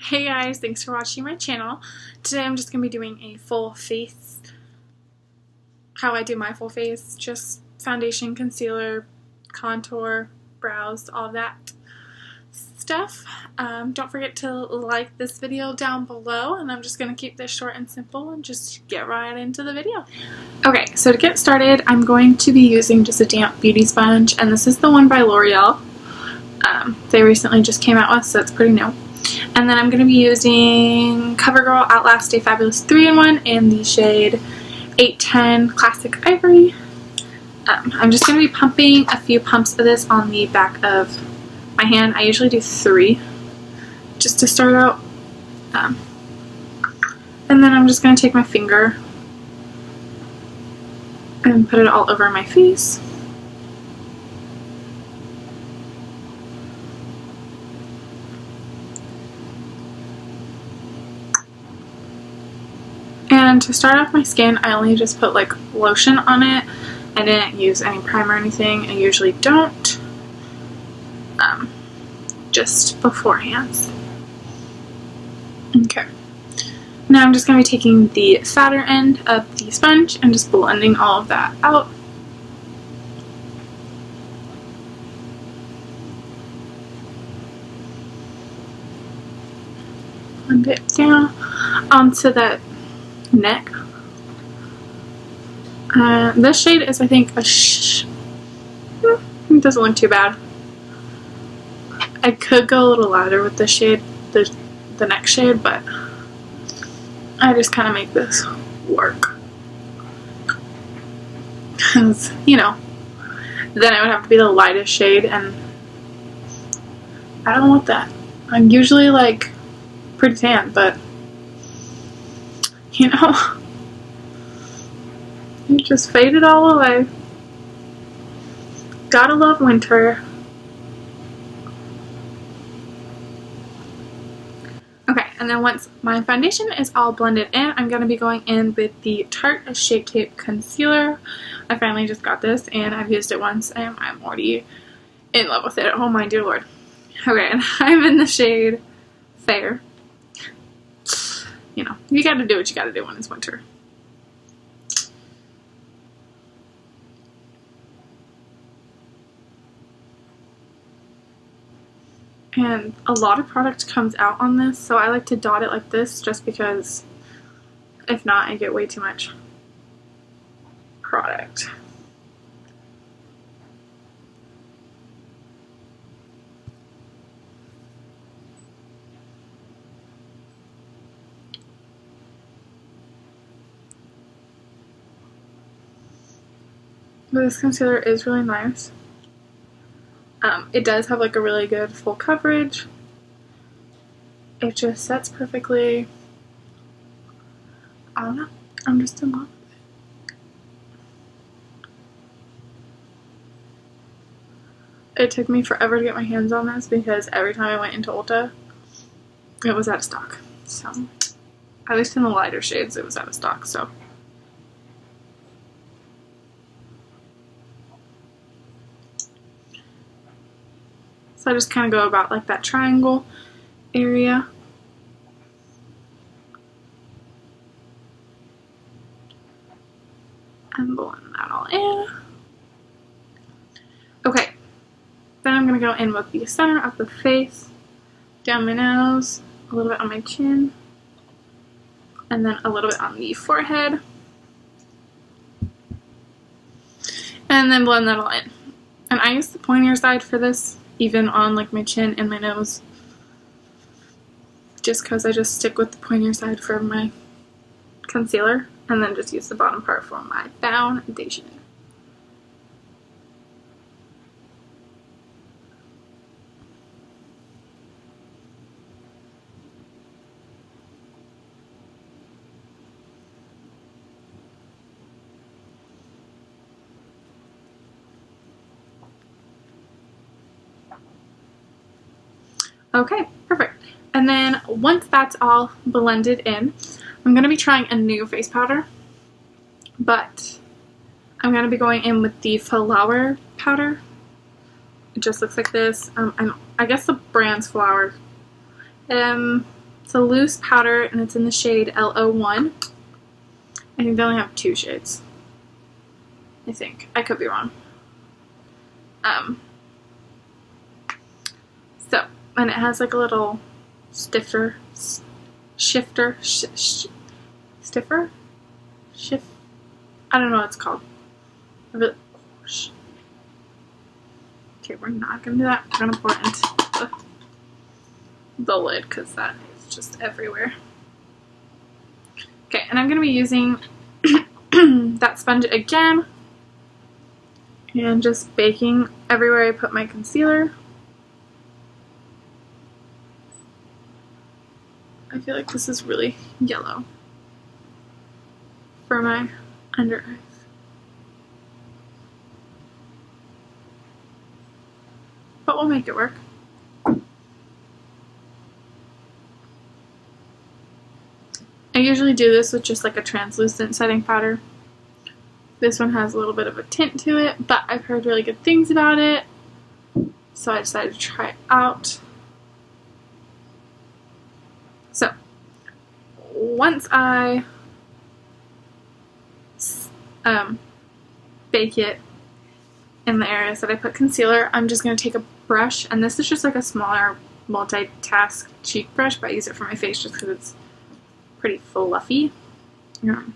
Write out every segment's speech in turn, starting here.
Hey guys, thanks for watching my channel. Today I'm just going to be doing a full face, how I do my full face, just foundation, concealer, contour, brows, all that stuff. Don't forget to like this video down below, and I'm just going to keep this short and simple and just get right into the video. Okay, so to get started, I'm going to be using just a damp beauty sponge, and this is the one by L'Oreal. They recently just came out with, so it's pretty new. And then I'm going to be using CoverGirl Outlast Stay Fabulous 3-in-1 in the shade 810 Classic Ivory. I'm just going to be pumping a few pumps of this on the back of my hand. I usually do 3 just to start out. And then I'm just going to take my finger and put it all over my face. And to start off my skin, I only just put like lotion on it. I didn't use any primer or anything. I usually don't. Just beforehand. Okay. Now I'm just going to be taking the fatter end of the sponge and just blending all of that out. Blend it down onto that neck. This shade is, I think, it doesn't look too bad. I could go a little lighter with this shade, the next shade, but I just kind of make this work. Because, you know, then it would have to be the lightest shade, and I don't want that. I'm usually, like, pretty tan, but you know, it just faded all away. Gotta love winter. Okay, and then once my foundation is all blended in, I'm going to be going in with the Tarte Shape Tape Concealer. I finally just got this, and I've used it once, and I'm already in love with it. Oh my dear lord. Okay, and I'm in the shade Fair. You know, you gotta do what you gotta do when it's winter. And a lot of product comes out on this, so I like to dot it like this just because if not, I get way too much product. But this concealer is really nice. It does have like a really good full coverage. It just sets perfectly. I don't know. I'm just in love with it. It took me forever to get my hands on this because every time I went into Ulta, it was out of stock. So, at least in the lighter shades, it was out of stock. So. So I just kind of go about like that triangle area. And blend that all in. Okay. Then I'm going to go in with the center of the face, down my nose, a little bit on my chin, and then a little bit on the forehead. And then blend that all in. And I use the pointer side for this, even on like my chin and my nose, just because I just stick with the pointer side for my concealer and then just use the bottom part for my foundation. Okay, perfect. And then once that's all blended in, I'm going to be trying a new face powder, but I'm going to be going in with the Flower powder. It just looks like this. I guess the brand's Flower. It's a loose powder, and it's in the shade LO1. I think they only have 2 shades. I think. I could be wrong. So, and it has like a little stiffer, I don't know what it's called. Okay, we're not going to do that. We're going to pour it into the lid because that is just everywhere. Okay, and I'm going to be using that sponge again and just baking everywhere I put my concealer. I feel like this is really yellow for my under eyes. But we'll make it work. I usually do this with just like a translucent setting powder. This one has a little bit of a tint to it, but I've heard really good things about it, so I decided to try it out. So, once I bake it in the areas that I put concealer, I'm just going to take a brush, and this is just like a smaller multitask cheek brush, but I use it for my face just because it's pretty fluffy. I'm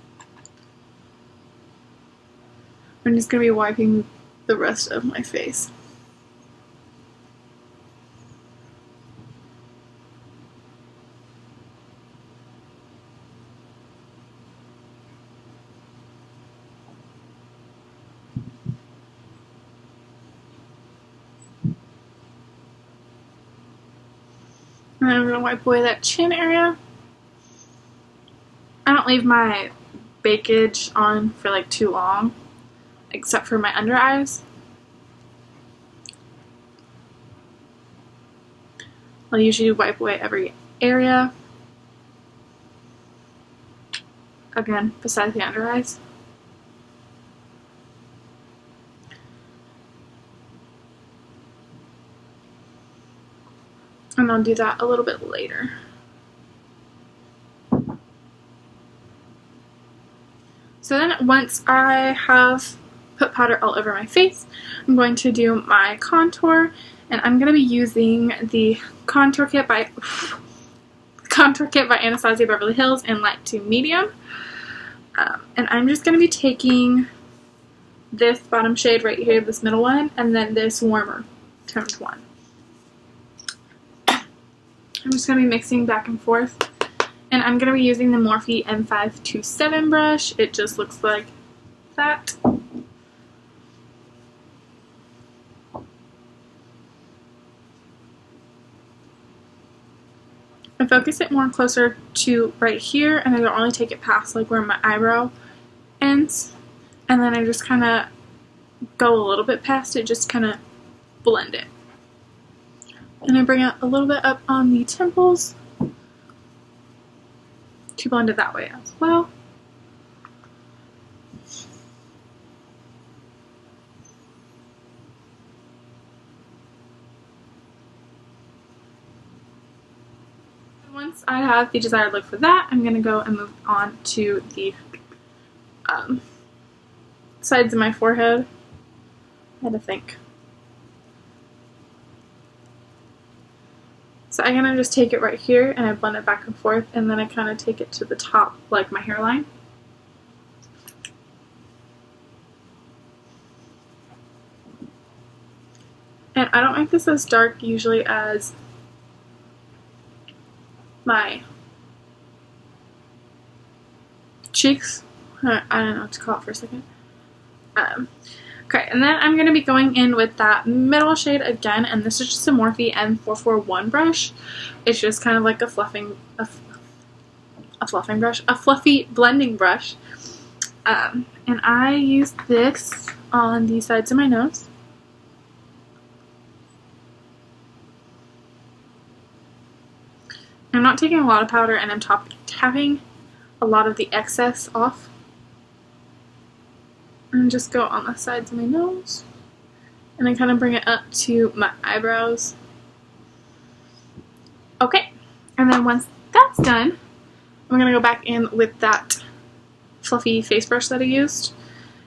just going to be wiping the rest of my face. And then I'm going to wipe away that chin area. I don't leave my bakeage on for like too long, except for my under eyes. I'll usually wipe away every area. Again, besides the under eyes. And I'll do that a little bit later. So then once I have put powder all over my face, I'm going to do my contour, and I'm going to be using the contour kit by Anastasia Beverly Hills in light to medium. And I'm just going to be taking this bottom shade right here, this middle one, and then this warmer toned one. I'm just going to be mixing back and forth, and I'm going to be using the Morphe M527 brush. It just looks like that. I focus it more closer to right here, and I don't really take it past like where my eyebrow ends, and then I just kind of go a little bit past it, just kind of blend it. And I bring it a little bit up on the temples to blend it that way as well. Once I have the desired look for that, I'm going to go and move on to the sides of my forehead. I had to think. So I'm going to just take it right here and I blend it back and forth, and then I kind of take it to the top like my hairline. And I don't make this as dark usually as my cheeks. I don't know what to call it for a second. Okay, and then I'm going to be going in with that middle shade again, and this is just a Morphe M441 brush. It's just kind of like a fluffy blending brush. And I use this on the sides of my nose. I'm not taking a lot of powder, and I'm tapping a lot of the excess off. And just go on the sides of my nose, and then kind of bring it up to my eyebrows. Okay, and then once that's that's done, I'm going to go back in with that fluffy face brush that I used.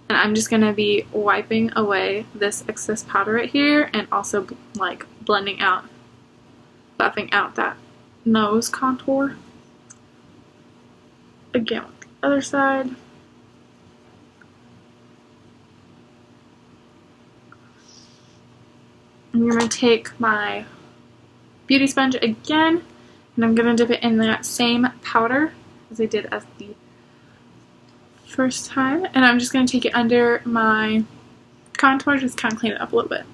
And I'm just going to be wiping away this excess powder right here and also like blending out, buffing out that nose contour. Again with the other side. I'm going to take my beauty sponge again, and I'm going to dip it in that same powder as I did as the first time, and I'm just going to take it under my contour, just kind of clean it up a little bit.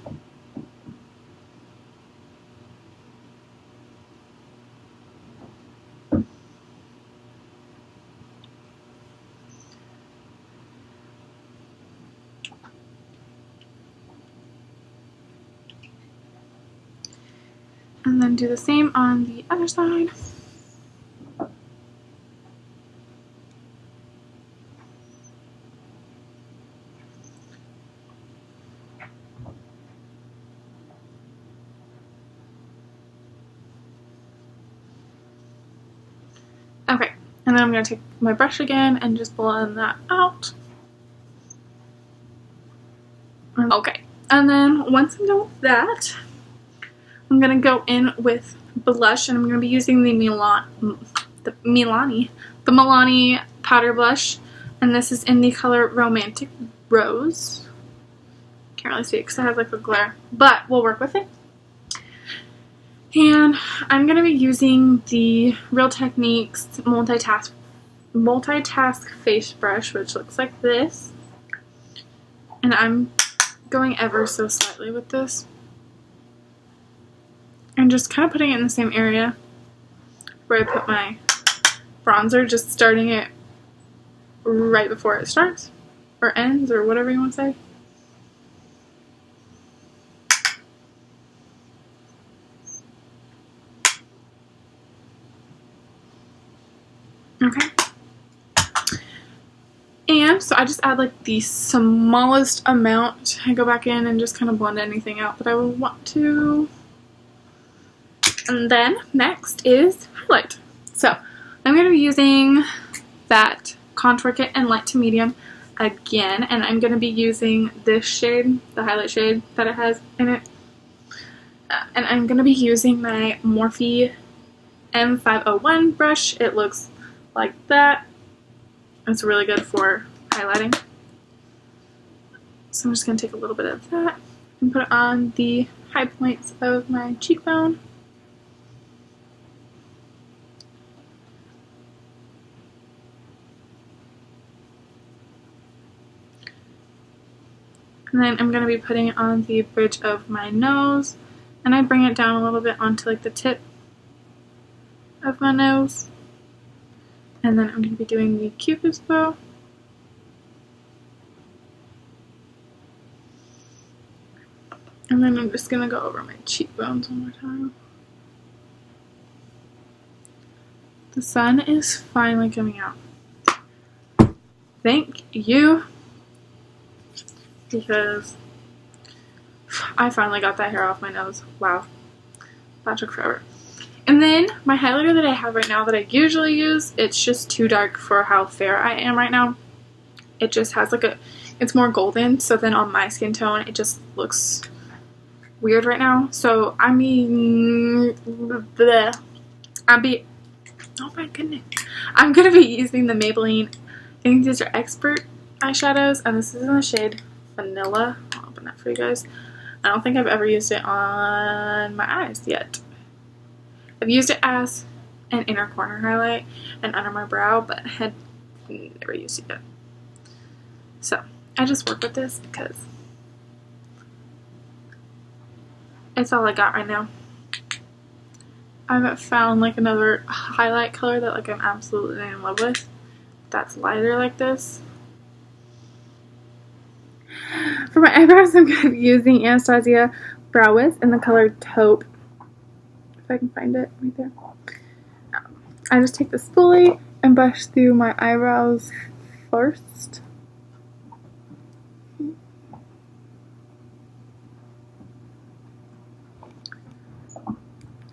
And then do the same on the other side. Okay, and then I'm going to take my brush again and just blend that out. Okay, and then once I'm done with that, I'm going to go in with blush, and I'm going to be using the Milani powder blush, and this is in the color Romantic Rose. Can't really see it because it has like a glare, but we'll work with it. And I'm going to be using the Real Techniques multitask face brush, which looks like this. And I'm going ever so slightly with this. And just kind of putting it in the same area where I put my bronzer, just starting it right before it starts, or ends, or whatever you want to say. Okay. And so I just add like the smallest amount. I go back in and just kind of blend anything out that I would want to. And then next is highlight. So I'm going to be using that contour kit in light to medium again, and I'm going to be using this shade, the highlight shade that it has in it. And I'm going to be using my Morphe M501 brush. It looks like that. It's really good for highlighting. So I'm just going to take a little bit of that and put it on the high points of my cheekbone. And then I'm going to be putting it on the bridge of my nose, and I bring it down a little bit onto like the tip of my nose. And then I'm going to be doing the Cupid's bow. And then I'm just going to go over my cheekbones one more time. The sun is finally coming out. Thank you. Because I finally got that hair off my nose. Wow. That took forever. And then my highlighter that I have right now that I usually use, it's just too dark for how fair I am right now. It just has like it's more golden, so then on my skin tone it just looks weird right now. So oh my goodness. I'm going to be using the Maybelline, I think these are Expert eyeshadows, and this is in the shade Vanilla. I'll open that for you guys. I don't think I've ever used it on my eyes yet. I've used it as an inner corner highlight and under my brow, but I had never used it yet. So I just work with this because it's all I got right now. I haven't found like another highlight color that like I'm absolutely in love with that's lighter like this. For my eyebrows, I'm going to be using Anastasia Brow Wiz in the color Taupe. If I can find it right there. I just take the spoolie and brush through my eyebrows first.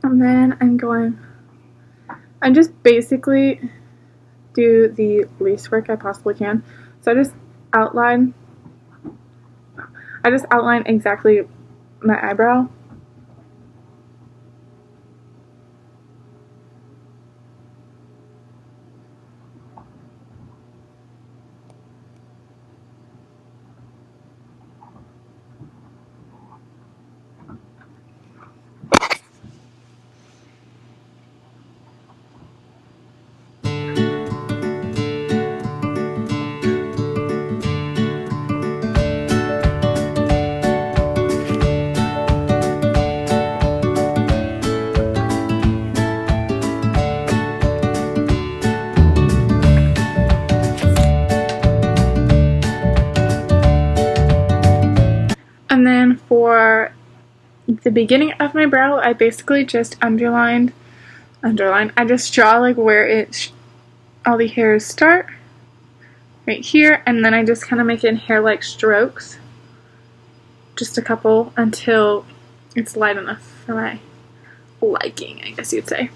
And then I'm going I just basically do the least work I possibly can. So outline I just outline exactly my eyebrow. And then for the beginning of my brow, I basically just underline. I just draw like where all the hairs start, right here, and then I just kind of make it in hair-like strokes, just a couple, until it's light enough for my liking, I guess you'd say.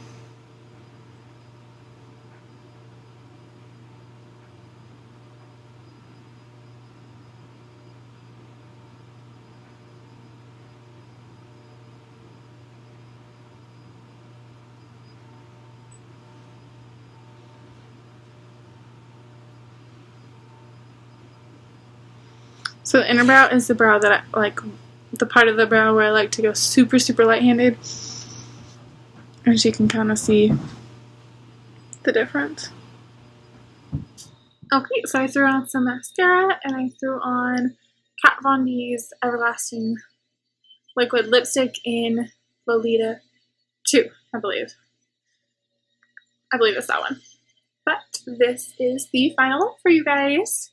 So the inner brow is the brow that I like, the part of the brow where I like to go super, super light-handed. As you can kind of see the difference. Okay, so I threw on some mascara and I threw on Kat Von D's Everlasting Liquid Lipstick in Lolita 2, I believe. I believe it's that one. But this is the final look for you guys.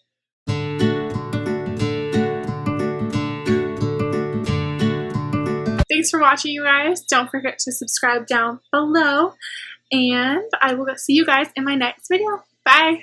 Thanks for watching, you guys. Don't forget to subscribe down below. And I will see you guys in my next video. Bye!